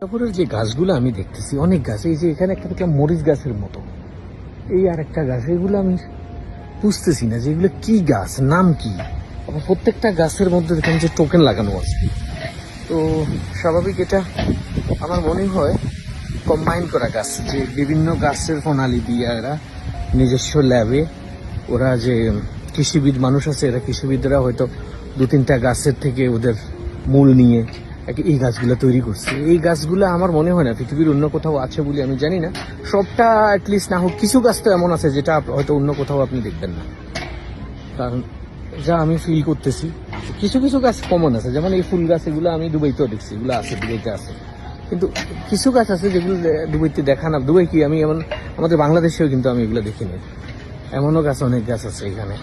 তারপরের যে গাছগুলো আমি দেখতেছি অনেক গাছ, এই যে এখানে একটা দেখলাম মরিচ গাছের মতো, এই আর একটা গাছ, এগুলো আমি বুঝতেছি না যে এগুলো কি গাছ, নাম কি। আবার প্রত্যেকটা গাছের মধ্যে দেখলাম যে টোকেন লাগানো আছে। তো স্বাভাবিক এটা আমার মনে হয় কম্বাইন করা গাছ, যে বিভিন্ন গাছের প্রণালী দিয়ে এরা নিজস্ব ল্যাবে, ওরা যে কৃষিবিদ মানুষ আছে, এরা কৃষিবিদরা হয়তো 2-3টা গাছের থেকে ওদের মূল নিয়ে এই গাছগুলো তৈরি করছে। এই গাছগুলো আমার মনে হয় না পৃথিবীর অন্য কোথাও আছে বলে, আমি জানি না সবটা অ্যাটলিস্ট না হোক, কিছু গাছ তো এমন আছে যেটা হয়তো অন্য কোথাও আপনি দেখবেন না। কারণ যা আমি ফিল করতেছি কিছু কিছু গাছ কমন আছে, যেমন এই ফুল গাছ, এগুলো আমি দুবাইতেও দেখছি, এগুলো আছে, দুবাইতে আছে। কিন্তু কিছু গাছ আছে যেগুলো দুবাইতে দেখা না, দুবাই কি আমি এমন আমাদের বাংলাদেশেও কিন্তু আমি এগুলো দেখিনি। এমনও গাছ, অনেক গাছ আছে এখানে।